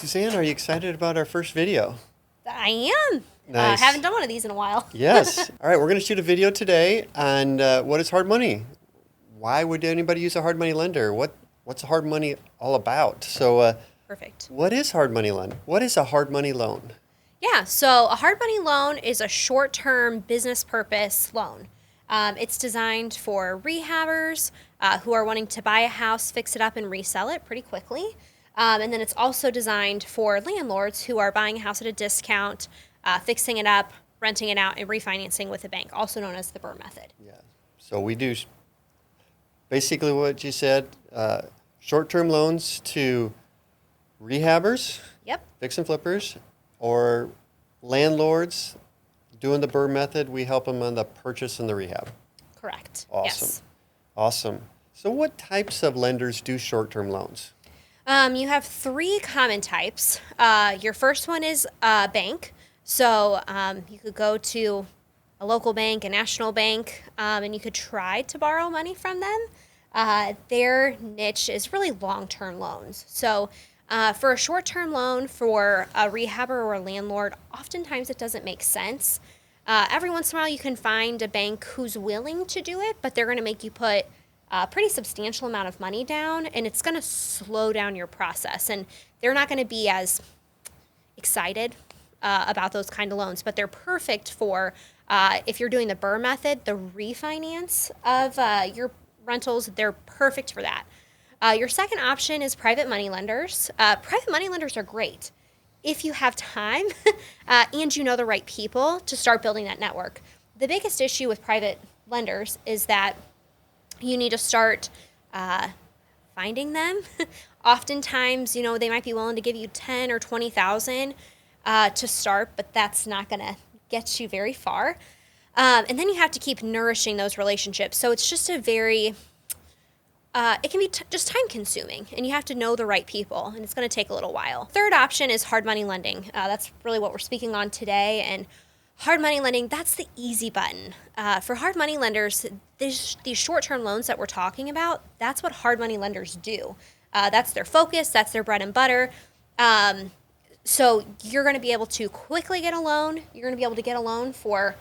Suzanne, are you excited about our first video? I am. Nice. Haven't done one of these in a while. Yes. All right, we're going to shoot a video today on what is hard money. Why would anybody use a hard money lender? What's hard money all about? So, Perfect. what is hard money loan? What is a hard money loan? Yeah, so a hard money loan is a short-term business purpose loan. It's designed for rehabbers who are wanting to buy a house, fix it up, and resell it pretty quickly. And then it's also designed for landlords who are buying a house at a discount, fixing it up, renting it out, and refinancing with a bank, also known as the BRRRR method. Yeah. So we do basically what you said, short-term loans to rehabbers, Yep. fix and flippers, or landlords doing the BRRRR method. We help them on the purchase and the rehab. Correct. Awesome. Yes. Awesome. So what types of lenders do short-term loans? You have three common types. Your first one is a bank. So you could go to a local bank, a national bank, and you could try to borrow money from them. Their niche is really long-term loans. So for a short-term loan for a rehabber or a landlord, oftentimes it doesn't make sense. Every once in a while you can find a bank who's willing to do it, but they're going to make you put a pretty substantial amount of money down, and it's going to slow down your process. And they're not going to be as excited about those kind of loans, but they're perfect for if you're doing the BRRRR method, the refinance of your rentals, they're perfect for that. Your second option is private money lenders. Private money lenders are great if you have time and you know the right people to start building that network. The biggest issue with private lenders is that you need to start finding them. Oftentimes, they might be willing to give you 10 or 20,000 to start, but that's not going to get you very far. And then you have to keep nourishing those relationships. So it's just a very it can be just time consuming, and you have to know the right people, and it's going to take a little while. Third option is hard money lending. That's really what we're speaking on today. And hard money lending, that's the easy button. For hard money lenders, these short-term loans that we're talking about, that's what hard money lenders do. That's their focus. That's their bread and butter. So you're going to be able to quickly get a loan. You're going to be able to get a loan for,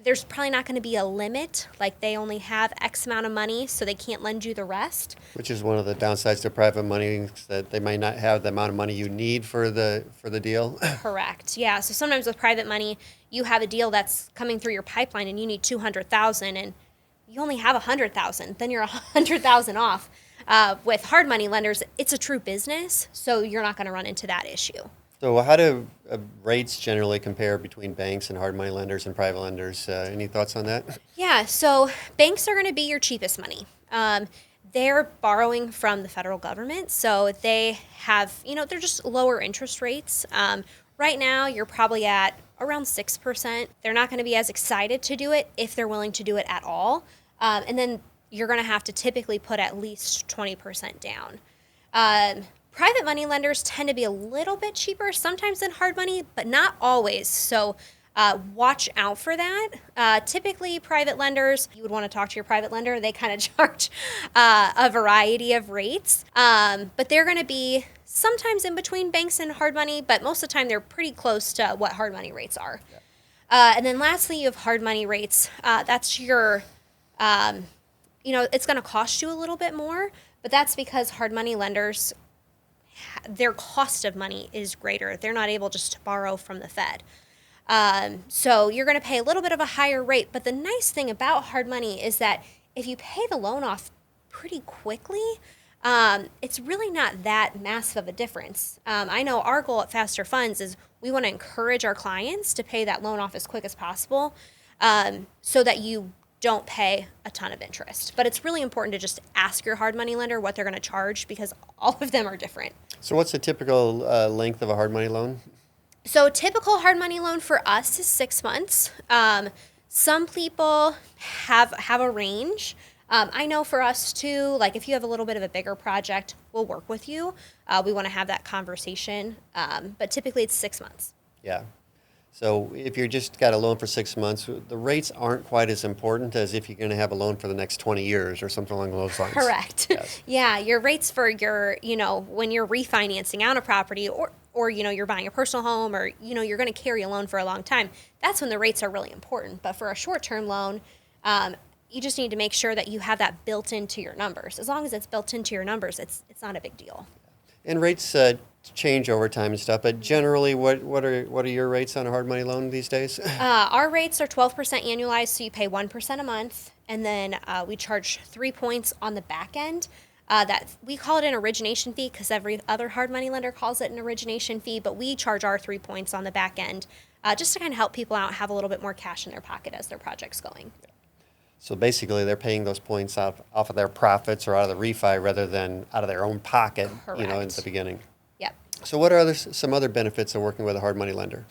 there's probably not going to be a limit, like they only have X amount of money, so they can't lend you the rest. Which is one of the downsides to private money, that they might not have the amount of money you need for the deal. Correct. Yeah. So sometimes with private money, you have a deal that's coming through your pipeline, and you need 200,000, and you only have 100,000. Then you're 100,000 off. With hard money lenders, it's a true business, so you're not going to run into that issue. So how do rates generally compare between banks and hard money lenders and private lenders? Any thoughts on that? Yeah, so banks are going to be your cheapest money. They're borrowing from the federal government, so they have, they're just lower interest rates. Right now, you're probably at around 6%. They're not going to be as excited to do it if they're willing to do it at all. And then you're going to have to typically put at least 20% down. Private money lenders tend to be a little bit cheaper sometimes than hard money, but not always. So watch out for that. Typically, private lenders, you would want to talk to your private lender. They kind of charge a variety of rates, but they're going to be sometimes in between banks and hard money, but most of the time they're pretty close to what hard money rates are. Yeah. And then lastly, you have hard money rates. That's your, it's going to cost you a little bit more, but that's because hard money lenders, their cost of money is greater. They're not able just to borrow from the Fed. So you're going to pay a little bit of a higher rate. But the nice thing about hard money is that if you pay the loan off pretty quickly, it's really not that massive of a difference. I know our goal at FasterFunds is we want to encourage our clients to pay that loan off as quick as possible so that you don't pay a ton of interest. But it's really important to just ask your hard money lender what they're going to charge, because all of them are different. So what's the typical length of a hard money loan? So a typical hard money loan for us is 6 months. Some people have a range. I know for us too, like if you have a little bit of a bigger project, we'll work with you. We want to have that conversation. But typically it's 6 months. Yeah. So if you're just got a loan for 6 months, the rates aren't quite as important as if you're going to have a loan for the next 20 years or something along those lines. Correct. Yes. Yeah, your rates for your, when you're refinancing out a property or or you're buying a personal home, or you're going to carry a loan for a long time, that's when the rates are really important. But for a short-term loan, you just need to make sure that you have that built into your numbers. As long as it's built into your numbers, it's not a big deal. And rates change over time and stuff, but generally, what are your rates on a hard money loan these days? Our rates are 12% annualized, so you pay 1% a month, and then we charge 3 points on the back end. That we call it an origination fee because every other hard money lender calls it an origination fee, but we charge our 3 points on the back end just to kind of help people out have a little bit more cash in their pocket as their project's going. So basically, they're paying those points off of their profits or out of the refi rather than out of their own pocket, Correct. at the beginning. Yep. So what are some other benefits of working with a hard money lender?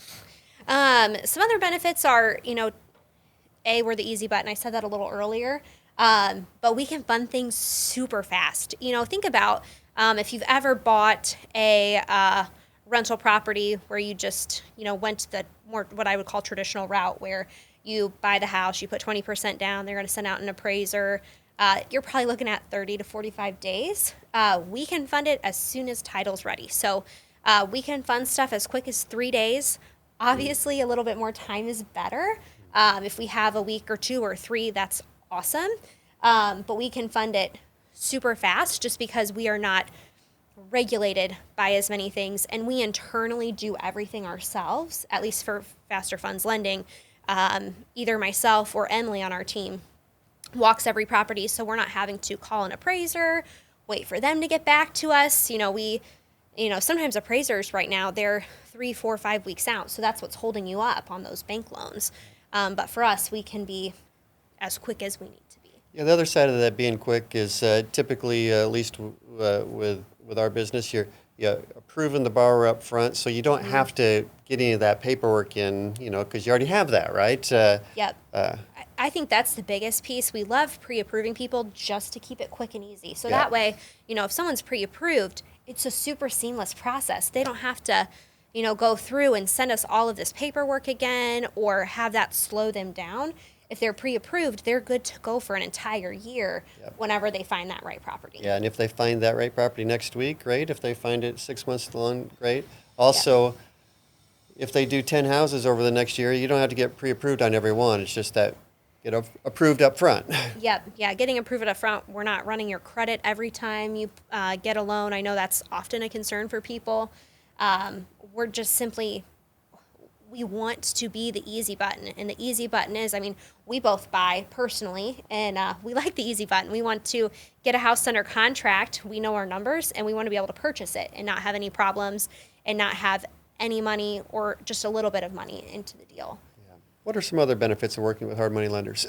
Some other benefits are, we're the easy button. I said that a little earlier. But we can fund things super fast. Think about if you've ever bought a rental property where you just, went the more what I would call traditional route where you buy the house, you put 20% down, they're going to send out an appraiser. You're probably looking at 30 to 45 days. We can fund it as soon as title's ready. So we can fund stuff as quick as 3 days. Obviously, a little bit more time is better. If we have a week or 2 or 3, that's awesome. But we can fund it super fast just because we are not regulated by as many things, and we internally do everything ourselves, at least for FasterFunds lending. Either myself or Emily on our team walks every property, so we're not having to call an appraiser, wait for them to get back to us. Sometimes appraisers right now, they're 3, 4, 5 weeks out, so that's what's holding you up on those bank loans. But for us, we can be as quick as we need to be. Yeah, the other side of that being quick is typically, at least with our business, you're approving the borrower up front, so you don't have to get any of that paperwork in, because you already have that, right? Yep. I think that's the biggest piece. We love pre-approving people just to keep it quick and easy. So that way, if someone's pre-approved, it's a super seamless process. They don't have to, go through and send us all of this paperwork again or have that slow them down. If they're pre-approved, they're good to go for an entire year whenever they find that right property. Yeah, and if they find that right property next week, great. If they find it 6 months along, great. Also, if they do 10 houses over the next year, you don't have to get pre-approved on every one. It's just that get approved up front. Yep. Yeah, getting approved up front. We're not running your credit every time you get a loan. I know that's often a concern for people. We're just simply... we want to be the easy button. And the easy button is, we both buy personally, and we like the easy button. We want to get a house under contract. We know our numbers, and we want to be able to purchase it and not have any problems and not have any money or just a little bit of money into the deal. Yeah. What are some other benefits of working with hard money lenders?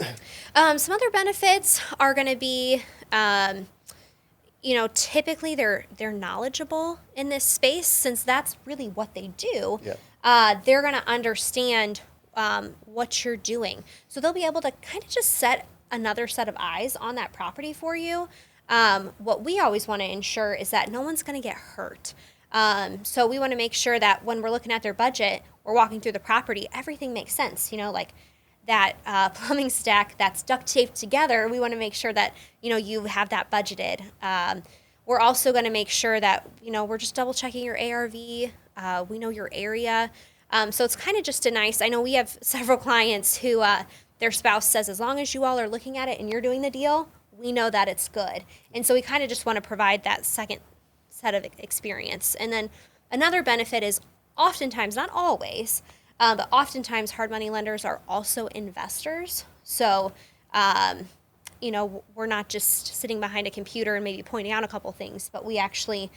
Some other benefits are going to be, typically they're knowledgeable in this space since that's really what they do. Yeah. They're going to understand what you're doing. So they'll be able to kind of just set another set of eyes on that property for you. What we always want to ensure is that no one's going to get hurt. So we want to make sure that when we're looking at their budget, we're walking through the property, everything makes sense. Like that plumbing stack that's duct taped together, we want to make sure that, you have that budgeted. We're also going to make sure that, we're just double checking your ARV. We know your area. So it's kind of just I know we have several clients who their spouse says, as long as you all are looking at it and you're doing the deal, we know that it's good. And so we kind of just want to provide that second set of experience. And then another benefit is oftentimes, not always, but oftentimes hard money lenders are also investors. So, we're not just sitting behind a computer and maybe pointing out a couple things, but we actually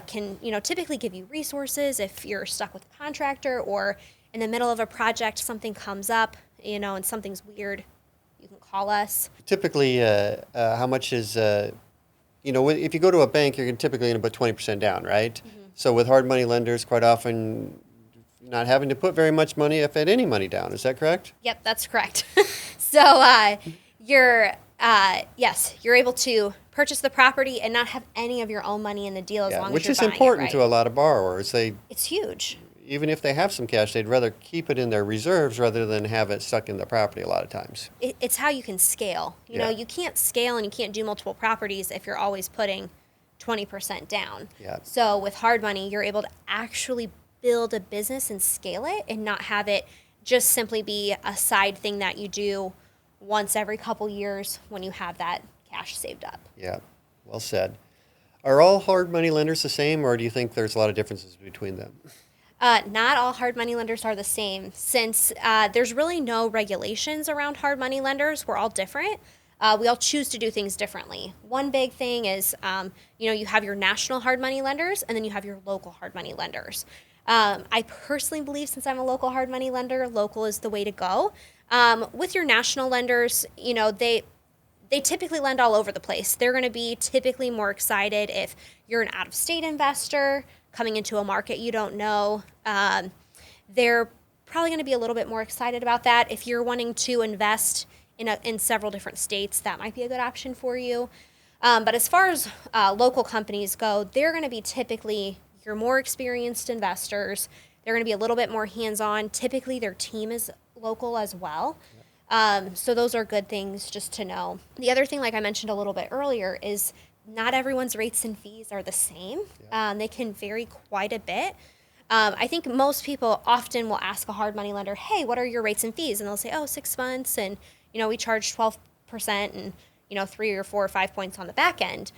can, typically give you resources if you're stuck with a contractor or in the middle of a project, something comes up, and something's weird, you can call us. Typically, how much is, if you go to a bank, you're typically going to put 20% down, right? Mm-hmm. So with hard money lenders, quite often not having to put very much money, if any money down. Is that correct? Yep, that's correct. So you're able to purchase the property and not have any of your own money in the deal as long as you're buying it right. Which is important to a lot of borrowers. It's huge. Even if they have some cash, they'd rather keep it in their reserves rather than have it stuck in the property a lot of times. It's how you can scale. You can't scale and you can't do multiple properties if you're always putting 20% down. Yeah. So with hard money, you're able to actually build a business and scale it and not have it just simply be a side thing that you do once every couple years when you have that cash saved up. Yeah, well said. Are all hard money lenders the same, or do you think there's a lot of differences between them? Not all hard money lenders are the same. Since there's really no regulations around hard money lenders, we're all different. We all choose to do things differently. One big thing is, you have your national hard money lenders, and then you have your local hard money lenders. I personally believe, since I'm a local hard money lender, local is the way to go. With your national lenders, they typically lend all over the place. They're going to be typically more excited if you're an out-of-state investor coming into a market you don't know. They're probably going to be a little bit more excited about that. If you're wanting to invest in several different states, that might be a good option for you. But as far as local companies go, they're going to be typically your more experienced investors. They're going to be a little bit more hands-on. Typically, their team is local as well. So those are good things just to know. The other thing, like I mentioned a little bit earlier, is not everyone's rates and fees are the same. They can vary quite a bit. I think most people often will ask a hard money lender, hey, what are your rates and fees? And they'll say, 6 months, and we charge 12% and 3 or 4 or 5 points on the back end.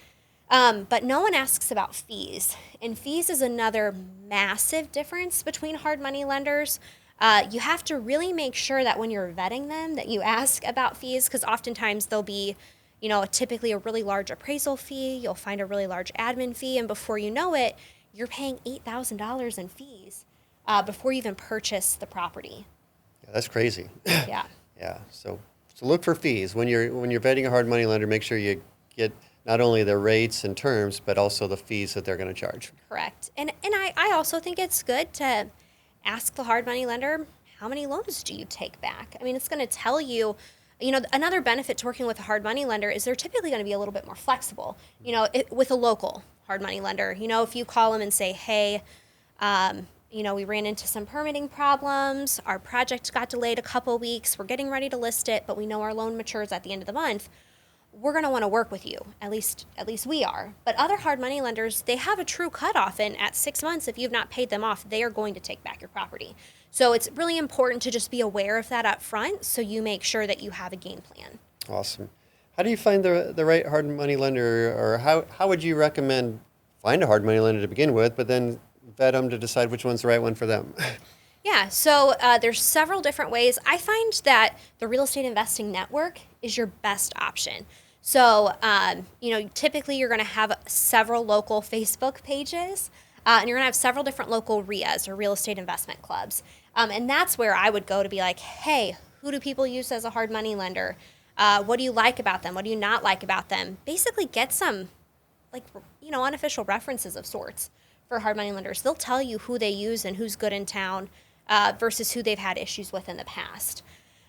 But no one asks about fees. And fees is another massive difference between hard money lenders. You have to really make sure that when you're vetting them that you ask about fees, because oftentimes there'll be, typically a really large appraisal fee. You'll find a really large admin fee. And before you know it, you're paying $8,000 in fees before you even purchase the property. Yeah, that's crazy. Yeah. Yeah. So look for fees when you're vetting a hard money lender. Make sure you get not only their rates and terms, but also the fees that they're going to charge. Correct. And I also think it's good to ask the hard money lender, how many loans do you take back? I mean, it's going to tell you, another benefit to working with a hard money lender is they're typically going to be a little bit more flexible, with a local hard money lender. If you call them and say, hey, we ran into some permitting problems, our project got delayed a couple weeks, we're getting ready to list it, but we know our loan matures at the end of the month, we're going to want to work with you. At least we are. But other hard money lenders, they have a true cutoff, and at 6 months, if you've not paid them off, they are going to take back your property. So it's really important to just be aware of that up front, so you make sure that you have a game plan. Awesome. How do you find the right hard money lender, or how would you recommend find a hard money lender to begin with, but then vet them to decide which one's the right one for them? Yeah, so there's several different ways. I find that the Real Estate Investing Network is your best option. So, typically you're going to have several local Facebook pages, and you're going to have several different local RIAs, or real estate investment clubs. And that's where I would go to be like, hey, who do people use as a hard money lender? What do you like about them? What do you not like about them? Basically get some, unofficial references of sorts for hard money lenders. They'll tell you who they use and who's good in town versus who they've had issues with in the past.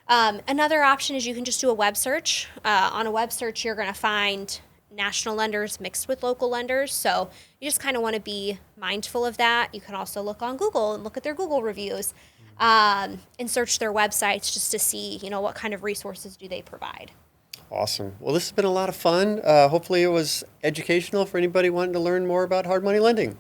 Another option is you can just do a web search. On a web search, you're going to find national lenders mixed with local lenders. So you just kind of want to be mindful of that. You can also look on Google and look at their Google reviews and search their websites just to see, what kind of resources do they provide. Awesome. Well, this has been a lot of fun. Hopefully it was educational for anybody wanting to learn more about hard money lending.